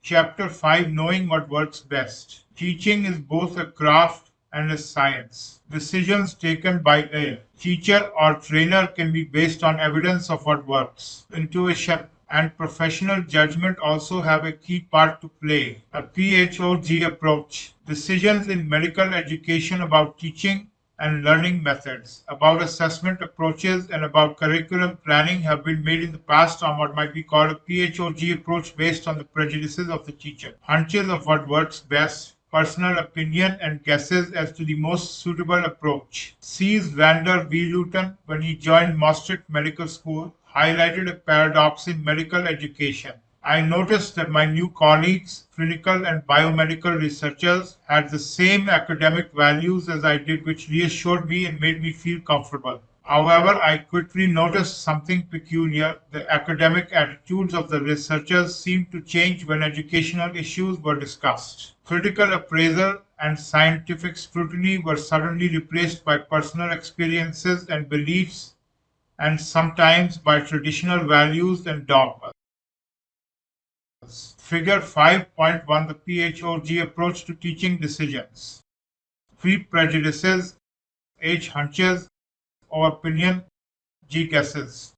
Chapter 5, Knowing What Works Best. Teaching is both a craft and a science. Decisions taken by a teacher or trainer can be based on evidence of what works. Intuition and professional judgment also have a key part to play. A PHOG approach. Decisions in medical education about teaching and learning methods, about assessment approaches, and about curriculum planning have been made in the past on what might be called a PHOG approach based on the prejudices of the teacher, hunches of what works best, personal opinion, and guesses as to the most suitable approach. C's. Vander Wieluten, when he joined Maastricht Medical School, highlighted a paradox in medical education. I noticed that my new colleagues, clinical and biomedical researchers, had the same academic values as I did, which reassured me and made me feel comfortable. However, I quickly noticed something peculiar. The academic attitudes of the researchers seemed to change when educational issues were discussed. Critical appraisal and scientific scrutiny were suddenly replaced by personal experiences and beliefs, and sometimes by traditional values and dogmas. Figure 5.1, the PHOG approach to teaching decisions. P prejudices, H hunches, O opinion, G guesses.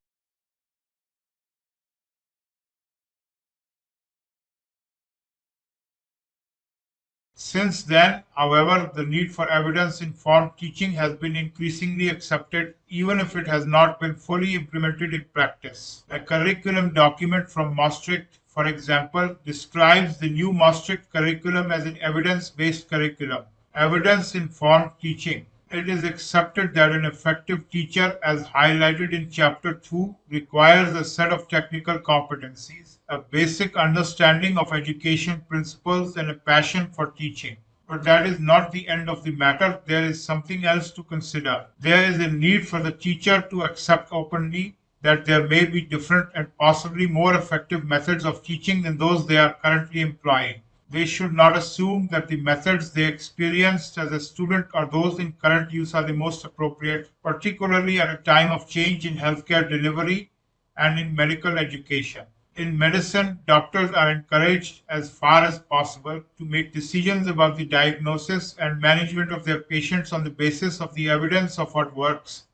Since then, however, the need for evidence-informed teaching has been increasingly accepted, even if it has not been fully implemented in practice. A curriculum document from Maastricht, for example, describes the new Maastricht curriculum as an evidence-based curriculum. Evidence-informed teaching. It is accepted that an effective teacher, as highlighted in Chapter 2, requires a set of technical competencies, a basic understanding of education principles, and a passion for teaching. But that is not the end of the matter. There is something else to consider. There is a need for the teacher to accept openly that there may be different and possibly more effective methods of teaching than those they are currently employing. They should not assume that the methods they experienced as a student or those in current use are the most appropriate, particularly at a time of change in healthcare delivery and in medical education. In medicine, doctors are encouraged as far as possible to make decisions about the diagnosis and management of their patients on the basis of the evidence of what works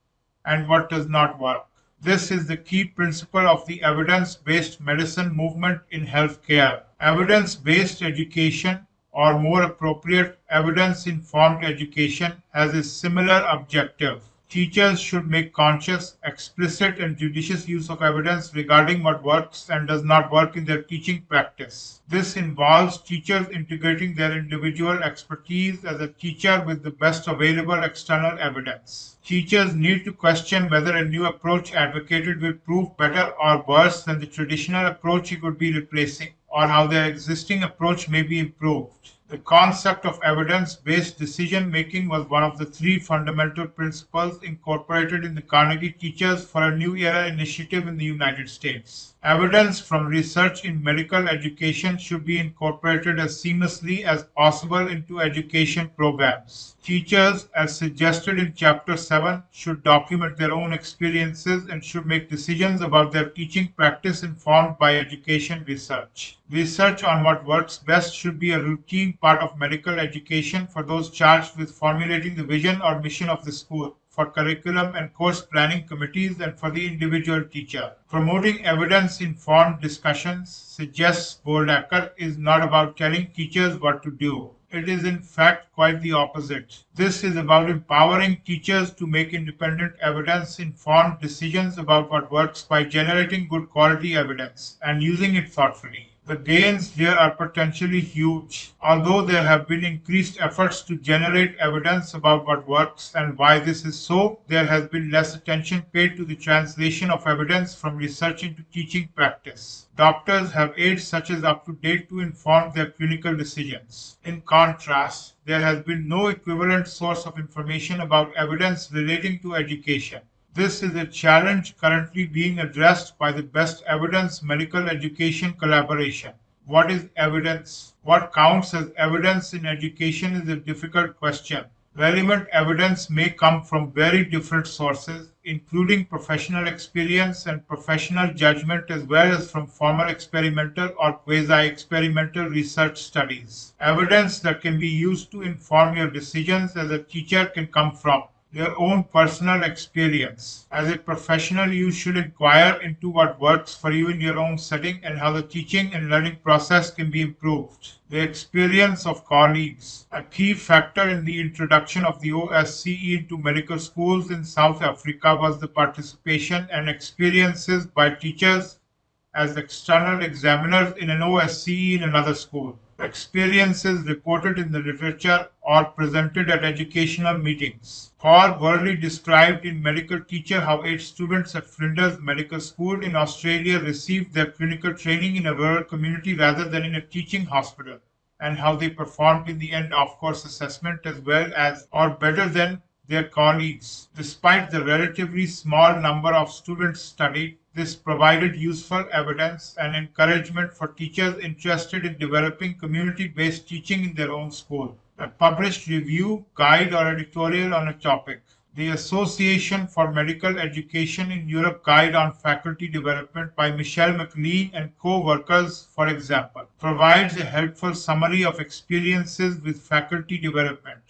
and what does not work. This is the key principle of the evidence-based medicine movement in healthcare. Evidence-based education, or more appropriate, evidence-informed education, has a similar objective. Teachers should make conscious, explicit, and judicious use of evidence regarding what works and does not work in their teaching practice. This involves teachers integrating their individual expertise as a teacher with the best available external evidence. Teachers need to question whether a new approach advocated will prove better or worse than the traditional approach it would be replacing, or how their existing approach may be improved. The concept of evidence-based decision-making was one of the three fundamental principles incorporated in the Carnegie Teachers for a New Era initiative in the United States. Evidence from research in medical education should be incorporated as seamlessly as possible into education programs. Teachers, as suggested in Chapter 7, should document their own experiences and should make decisions about their teaching practice informed by education research. Research on what works best should be a routine part of medical education for those charged with formulating the vision or mission of the school, for curriculum and course planning committees, and for the individual teacher. Promoting evidence-informed discussions, suggests Goldacker, is not about telling teachers what to do. It is in fact quite the opposite. This is about empowering teachers to make independent evidence-informed decisions about what works by generating good quality evidence and using it thoughtfully. The gains here are potentially huge. Although there have been increased efforts to generate evidence about what works and why this is so, there has been less attention paid to the translation of evidence from research into teaching practice. Doctors have aids such as UpToDate to inform their clinical decisions. In contrast, there has been no equivalent source of information about evidence relating to education. This is a challenge currently being addressed by the Best Evidence Medical Education Collaboration. What is evidence? What counts as evidence in education is a difficult question. Relevant evidence may come from very different sources, including professional experience and professional judgment, as well as from former experimental or quasi-experimental research studies. Evidence that can be used to inform your decisions as a teacher can come from your own personal experience. As a professional, you should inquire into what works for you in your own setting and how the teaching and learning process can be improved. The experience of colleagues. A key factor in the introduction of the OSCE into medical schools in South Africa was the participation and experiences by teachers as external examiners in an OSCE in another school. Experiences reported in the literature or presented at educational meetings. Thor Worley described in Medical Teacher how 8 students at Flinders Medical School in Australia received their clinical training in a rural community rather than in a teaching hospital, and how they performed in the end of course assessment as well as or better than their colleagues. Despite the relatively small number of students studied, this provided useful evidence and encouragement for teachers interested in developing community-based teaching in their own school. A published review, guide, or editorial on a topic. The Association for Medical Education in Europe Guide on Faculty Development by Michelle McLean and co-workers, for example, provides a helpful summary of experiences with faculty development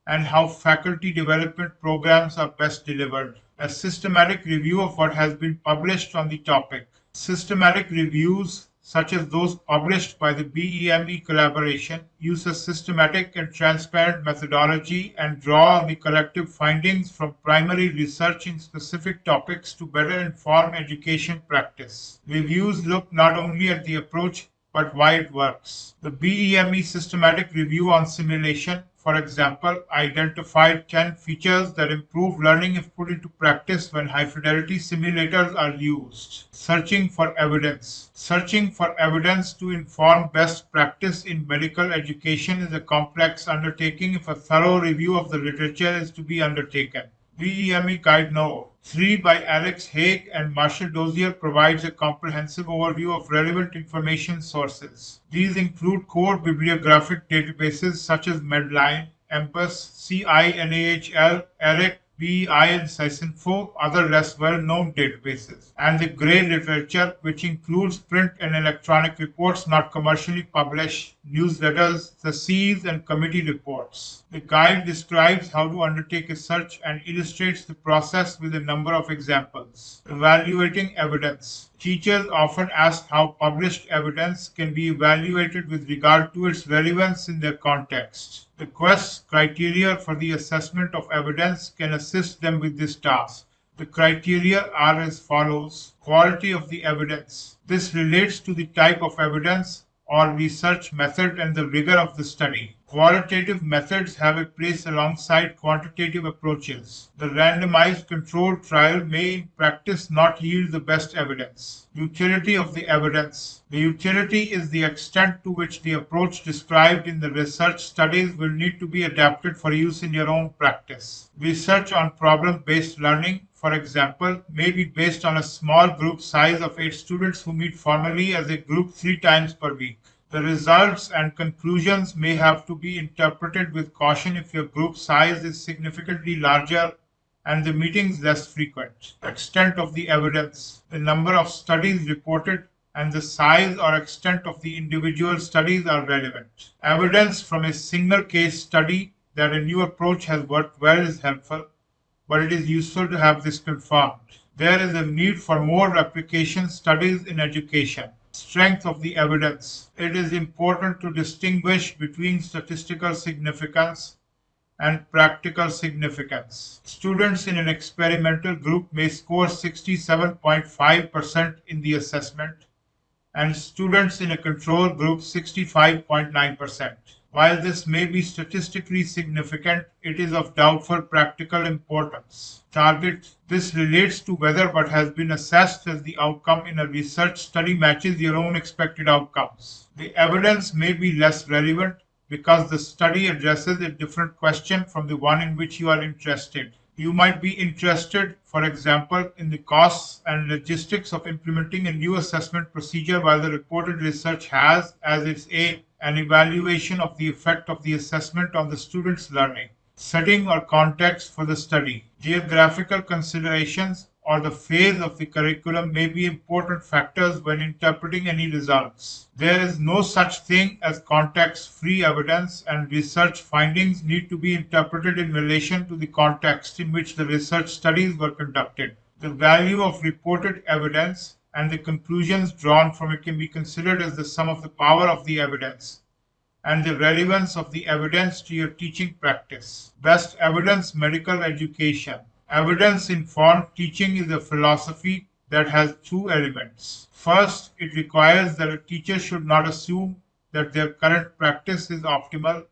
and how faculty development programs are best delivered. A systematic review of what has been published on the topic. Systematic reviews, such as those published by the BEME collaboration, use a systematic and transparent methodology and draw on the collective findings from primary research in specific topics to better inform education practice. Reviews look not only at the approach but why it works. The BEME systematic review on simulation, for example, identified 10 features that improve learning if put into practice when high-fidelity simulators are used. Searching for evidence. Searching for evidence to inform best practice in medical education is a complex undertaking if a thorough review of the literature is to be undertaken. BEME Guide No. 3 by Alex Haig and Marshall Dozier provides a comprehensive overview of relevant information sources. These include core bibliographic databases such as Medline, EMPAS, CINAHL, ERIC, BEI, and SciSinfo, other less well-known databases, and the Gray literature, which includes print and electronic reports not commercially published, newsletters, theses, and committee reports. The guide describes how to undertake a search and illustrates the process with a number of examples. Evaluating evidence. Teachers often ask how published evidence can be evaluated with regard to its relevance in their context. The Quest criteria for the assessment of evidence can assist them with this task. The criteria are as follows. Quality of the evidence. This relates to the type of evidence or research method and the rigor of the study. Qualitative methods have a place alongside quantitative approaches. The randomized controlled trial may in practice not yield the best evidence. Utility of the evidence. The utility is the extent to which the approach described in the research studies will need to be adapted for use in your own practice. Research on problem-based learning, for example, may be based on a small group size of 8 students who meet formally as a group 3 times per week. The results and conclusions may have to be interpreted with caution if your group size is significantly larger and the meetings less frequent. Extent of the evidence. The number of studies reported and the size or extent of the individual studies are relevant. Evidence from a single case study that a new approach has worked well is helpful, but it is useful to have this confirmed. There is a need for more replication studies in education. Strength of the evidence. It is important to distinguish between statistical significance and practical significance. Students in an experimental group may score 67.5% in the assessment, and students in a control group 65.9%. While this may be statistically significant, it is of doubtful practical importance. Target. This relates to whether what has been assessed as the outcome in a research study matches your own expected outcomes. The evidence may be less relevant because the study addresses a different question from the one in which you are interested. You might be interested, for example, in the costs and logistics of implementing a new assessment procedure, while the reported research has as its aim an evaluation of the effect of the assessment on the student's learning. setting or context for the study. Geographical considerations or the phase of the curriculum may be important factors when interpreting any results. There is no such thing as context-free evidence, and research findings need to be interpreted in relation to the context in which the research studies were conducted. The value of reported evidence and the conclusions drawn from it can be considered as the sum of the power of the evidence and the relevance of the evidence to your teaching practice. Best evidence medical education. Evidence informed teaching is a philosophy that has two elements. First, it requires that a teacher should not assume that their current practice is optimal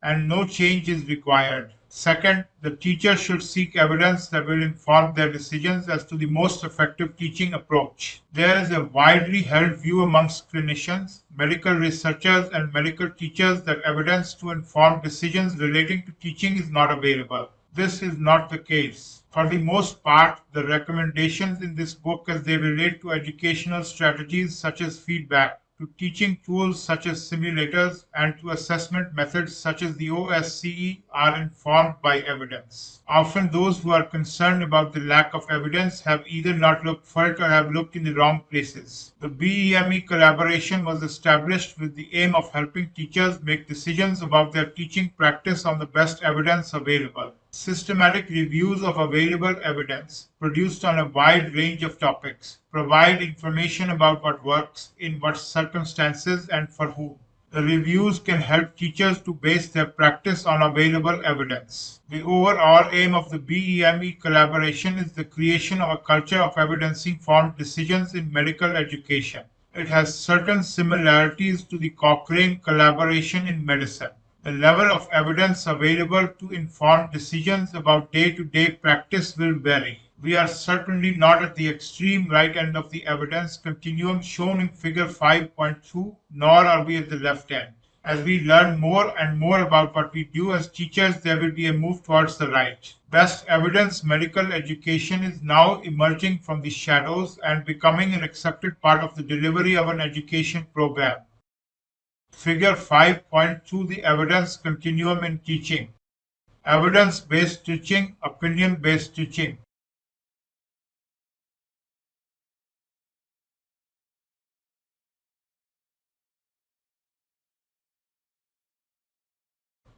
and no change is required. Second, the teacher should seek evidence that will inform their decisions as to the most effective teaching approach. There is a widely held view amongst clinicians, medical researchers, and medical teachers that evidence to inform decisions relating to teaching is not available. This is not the case. For the most part, the recommendations in this book as they relate to educational strategies such as feedback, to teaching tools such as simulators, and to assessment methods such as the OSCE are informed by evidence. Often those who are concerned about the lack of evidence have either not looked for it or have looked in the wrong places. The BEME collaboration was established with the aim of helping teachers make decisions about their teaching practice on the best evidence available. Systematic reviews of available evidence produced on a wide range of topics provide information about what works, in what circumstances, and for whom. The reviews can help teachers to base their practice on available evidence. The overall aim of the BEME collaboration is the creation of a culture of evidence-informed decisions in medical education. It has certain similarities to the Cochrane collaboration in medicine. The level of evidence available to inform decisions about day-to-day practice will vary. We are certainly not at the extreme right end of the evidence continuum shown in figure 5.2, nor are we at the left end. As we learn more and more about what we do as teachers, there will be a move towards the right. Best evidence medical education is now emerging from the shadows and becoming an accepted part of the delivery of an education program. Figure 5.2, the evidence continuum in teaching. Evidence-based teaching, opinion-based teaching.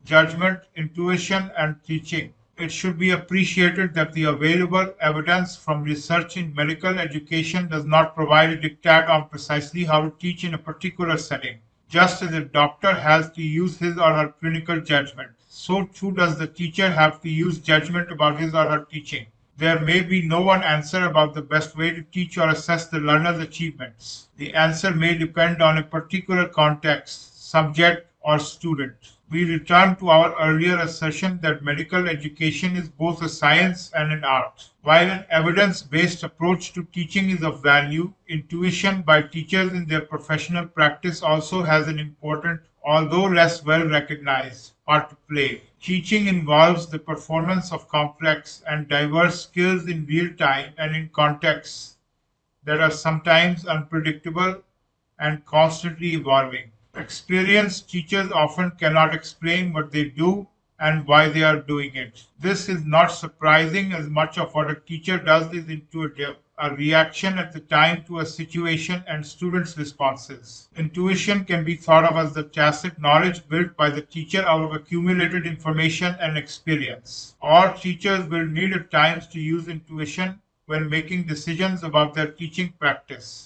Judgment, intuition, and teaching. It should be appreciated that the available evidence from research in medical education does not provide a diktat on precisely how to teach in a particular setting. Just as a doctor has to use his or her clinical judgment, so too does the teacher have to use judgment about his or her teaching. There may be no one answer about the best way to teach or assess the learner's achievements. The answer may depend on a particular context, subject, or student. We return to our earlier assertion that medical education is both a science and an art. While an evidence-based approach to teaching is of value, intuition by teachers in their professional practice also has an important, although less well recognized, part to play. Teaching involves the performance of complex and diverse skills in real time and in contexts that are sometimes unpredictable and constantly evolving. Experienced teachers often cannot explain what they do and why they are doing it. This is not surprising, as much of what a teacher does is intuitive, a reaction at the time to a situation and students' responses. Intuition can be thought of as the tacit knowledge built by the teacher out of accumulated information and experience. All teachers will need at times to use intuition when making decisions about their teaching practice.